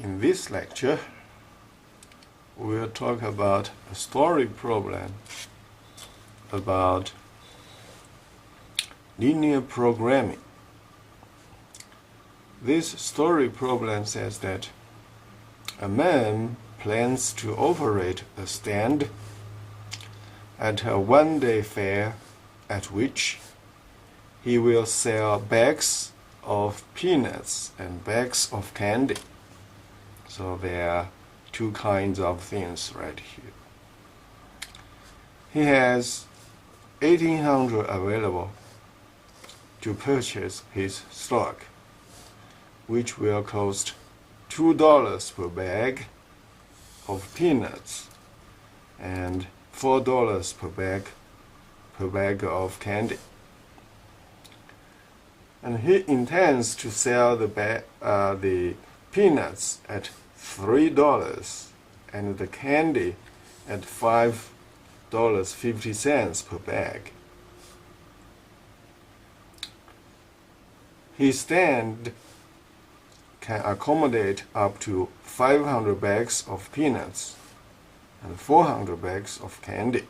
In this lecture, we'll talk about a story problem about linear programming. This story problem says that a man plans to operate a stand at a one-day fair at which he will sell bags of peanuts and bags of candy. So there are two kinds of things right here. He has 1,800 available to purchase his stock, which will cost $2 per bag of peanuts and $4 per bag of candy. And he intends to sell the peanuts at $3 and the candy at $5.50 per bag. His stand can accommodate up to 500 bags of peanuts and 400 bags of candy.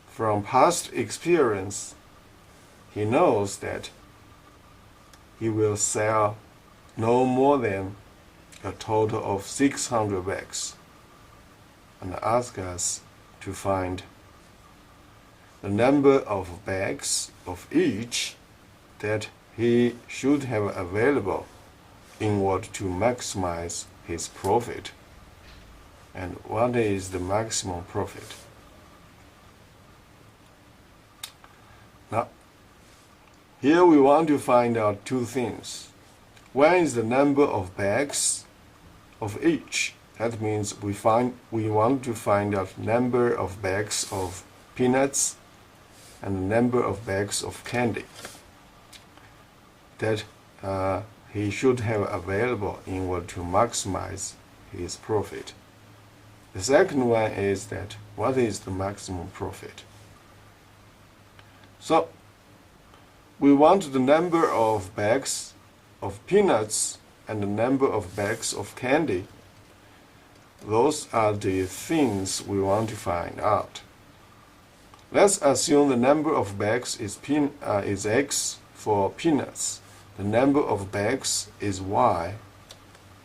From past experience, he knows that he will sell no more than a total of 600 bags, and asks us to find the number of bags of each that he should have available in order to maximize his profit. And what is the maximum profit? Now, here we want to find out two things. One is the number of bags of each. That means we want to find out number of bags of peanuts and the number of bags of candy that he should have available in order to maximize his profit. The second one is that what is the maximum profit? So we want the number of bags of peanuts and the number of bags of candy. Those are the things we want to find out. Let's assume the number of bags is X for peanuts. The number of bags is Y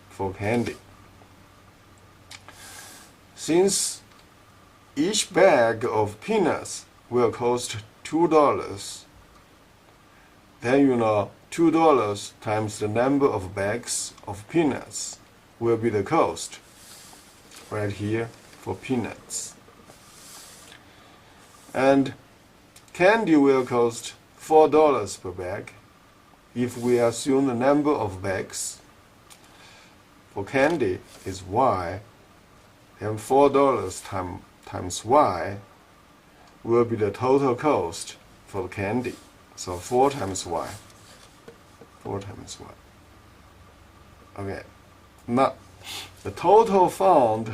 for candy. Since each bag of peanuts will cost $2, then you know $2 times the number of bags of peanuts will be the cost right here for peanuts. And candy will cost $4 per bag. If we assume the number of bags for candy is Y, then $4 times Y will be the total cost for candy. So 4 times Y. 4 times Y. Okay. Now, the total found,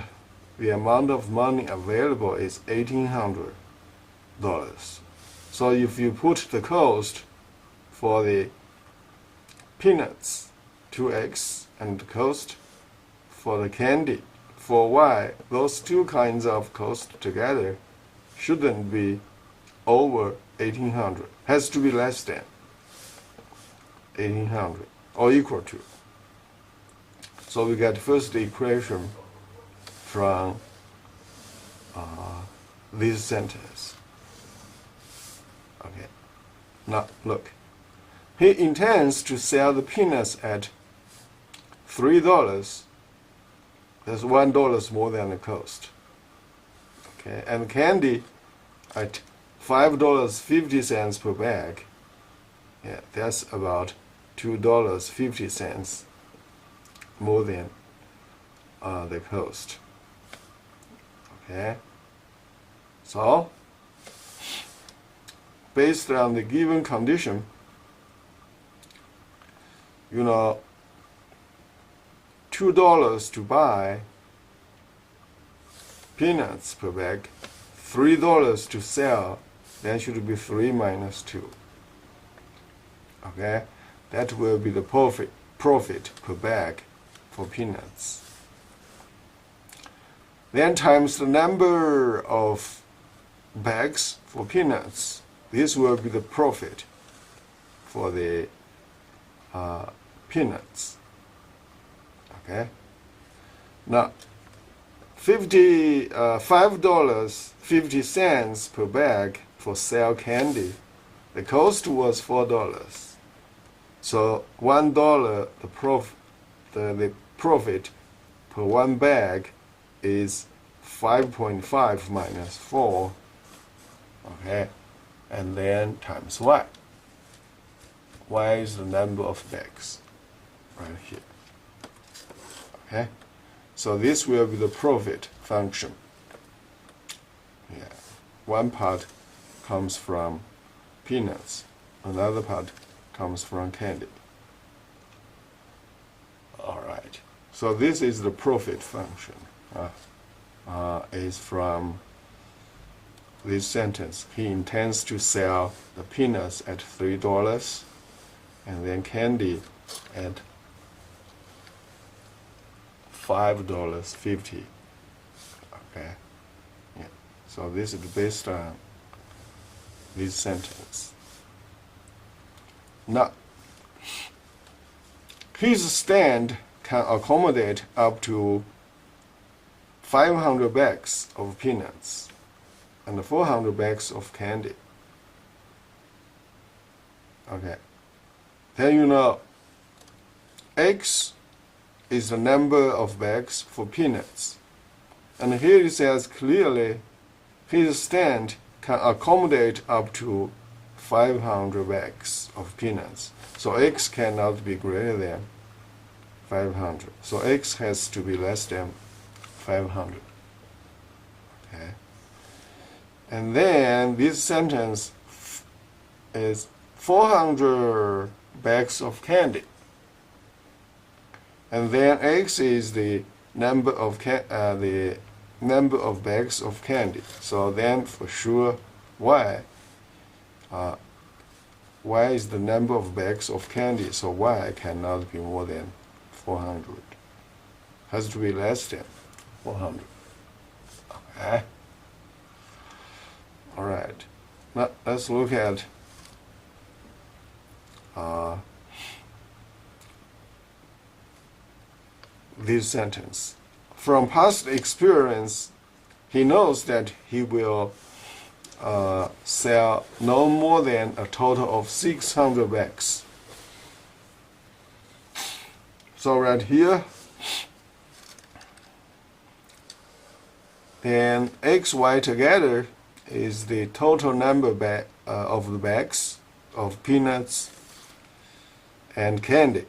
the amount of money available is $1,800. So if you put the cost for the peanuts 2x and the cost for the candy 4y, those two kinds of cost together shouldn't be over 1,800. Has to be less than 1,800 or equal to. So we get first equation from this sentence. Okay. Now look. He intends to sell the peanuts at $3. That's $1 more than the cost. Okay, and candy at $5.50 per bag. Yeah, that's about $2.50 more than the cost. Okay, so based on the given condition, you know, $2 to buy peanuts per bag, $3 to sell, then should be 3 minus 2. Okay, that will be the profit profit per bag for peanuts. Then times the number of bags for peanuts. This will be the profit for the peanuts. Okay. Now, $5.50 per bag for sell candy. The cost was $4. So $1 the profit per one bag is 5.5 minus 4. Okay, and then times y. Y is the number of bags right here. Okay, so this will be the profit function. Yeah, one part comes from peanuts, another part comes from candy. All right, so this is the profit function. Is from this sentence. He intends to sell the peanuts at $3 and then candy at $5.50. Okay. Yeah. So this is based on this sentence. Now, his stand can accommodate up to 500 bags of peanuts and 400 bags of candy. Okay. Then you know X is the number of bags for peanuts. And here it says clearly his stand can accommodate up to 500 bags of peanuts. So X cannot be greater than 500. So X has to be less than 500. Okay. And then this sentence is 400 bags of candy. And then X is the number of bags of candy. So then for sure Y is the number of bags of candy. So Y cannot be more than 400. Has to be less than 400. Okay. All right. Now let's look at this sentence. From past experience, he knows that he will sell no more than a total of 600 bags. So right here, then X, Y together is the total number of the bags of peanuts and candy.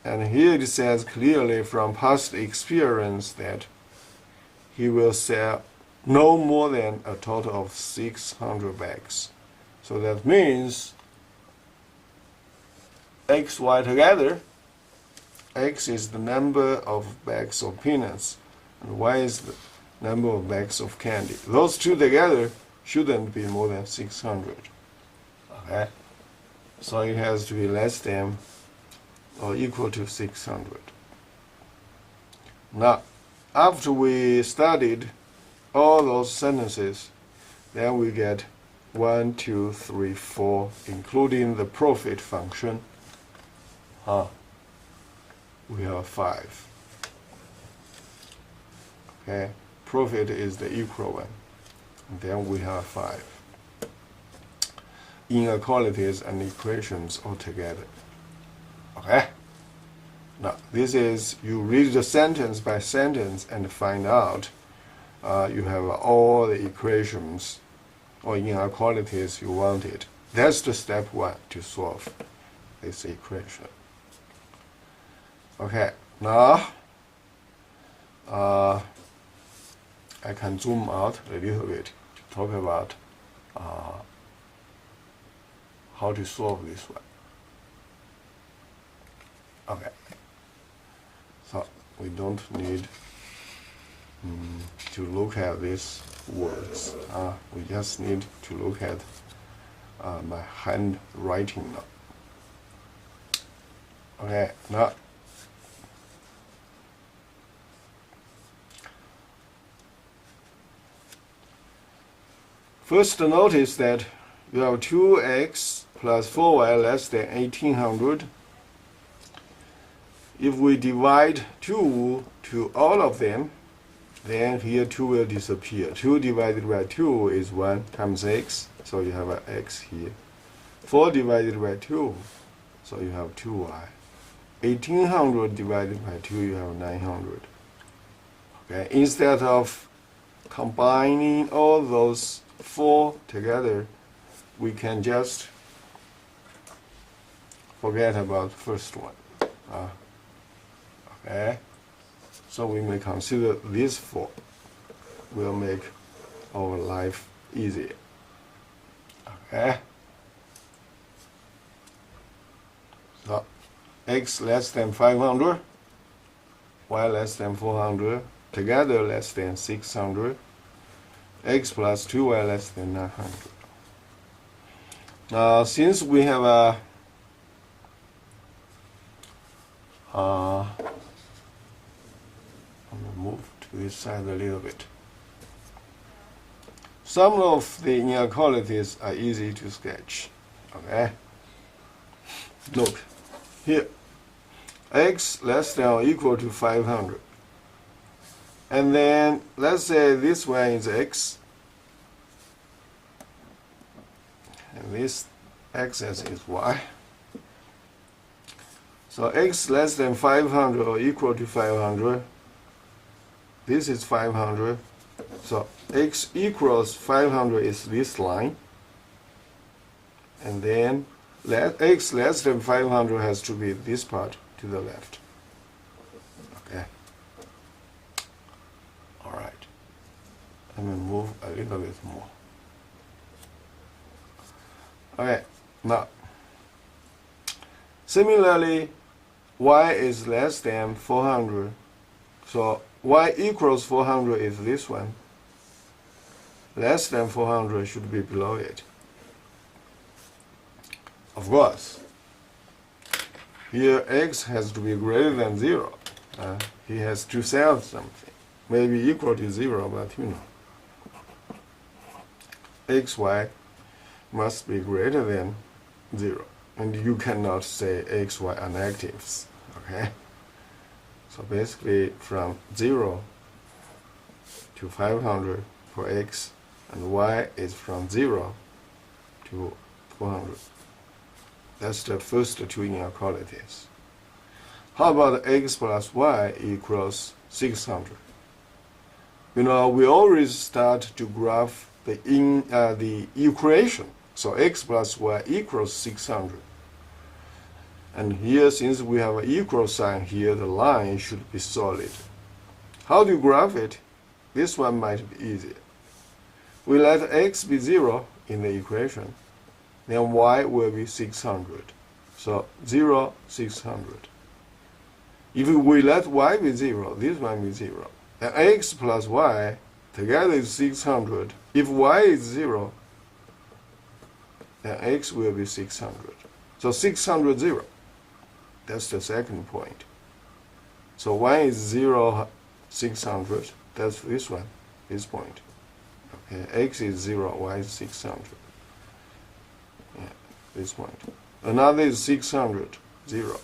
And here it says clearly from past experience that he will sell no more than a total of 600 bags. So that means X, Y together, X is the number of bags of peanuts and Y is the number of bags of candy. Those two together shouldn't be more than 600. Okay? So it has to be less than or equal to 600. Now, after we studied all those sentences, then we get 1, 2, 3, 4, including the profit function. We have 5. Okay, profit is the equal one. And then we have 5. Inequalities and equations altogether. Okay? Now, this is, you read the sentence by sentence and find out you have all the equations or inequalities you wanted. That's the step 1 to solve this equation. Okay, now I can zoom out a little bit to talk about how to solve this one. Okay, so we don't need to look at these words. We just need to look at my handwriting now. Okay, now first notice that you have 2x plus 4y less than 1800. If we divide 2 to all of them, then here 2 will disappear. 2 divided by 2 is 1 times x, so you have an x here. 4 divided by 2, so you have 2y. 1800 divided by 2, you have 900. Okay, instead of combining all those 4 together, we can just forget about the first one. Okay, so we may consider this 4 will make our life easier. Okay, so x less than 500, y less than 400, together less than 600, x plus 2y less than 900. Now, since we have a I'm going to move to this side a little bit. Some of the inequalities are easy to sketch. Okay, look here, x less than or equal to 500, and then let's say this one is x, and this axis is y. So x less than 500 or equal to 500, this is 500, so x equals 500 is this line, and then x less than 500 has to be this part to the left. Okay, alright, let me move a little bit more. Okay, now similarly, y is less than 400, so y equals 400 is this one. Less than 400 should be below it. Of course, here x has to be greater than 0. He has to sell something, maybe equal to 0, but you know, xy must be greater than 0. And you cannot say x, y are negatives, okay? So basically from 0 to 500 for x, and y is from 0 to 400. That's the first two inequalities. How about x plus y equals 600? You know, we always start to graph the equation. So x plus y equals 600. And here, since we have an equal sign here, the line should be solid. How do you graph it? This one might be easier. We let x be 0 in the equation, then y will be 600. So 0, 600. If we let y be 0, this one be 0. And x plus y together is 600. If y is 0, then x will be 600. So 600, 0. That's the second point. So y is 0, 600. That's this one, this point. Okay, x is 0, y is 600. Yeah, this point. Another is 600, 0.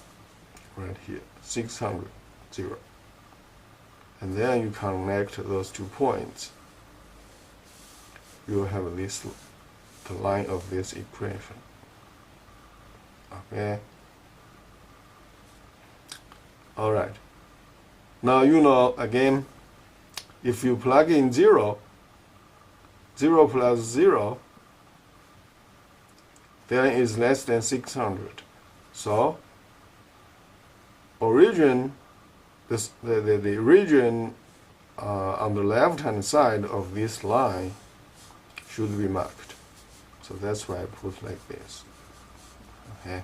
Right here, 600, 0. And then you connect those 2 points. You will have this, the line of this equation. Okay. All right. Now you know again, if you plug in 0, 0 plus 0, then is less than 600. So origin, the region on the left-hand side of this line should be marked. So that's why I put like this. Okay.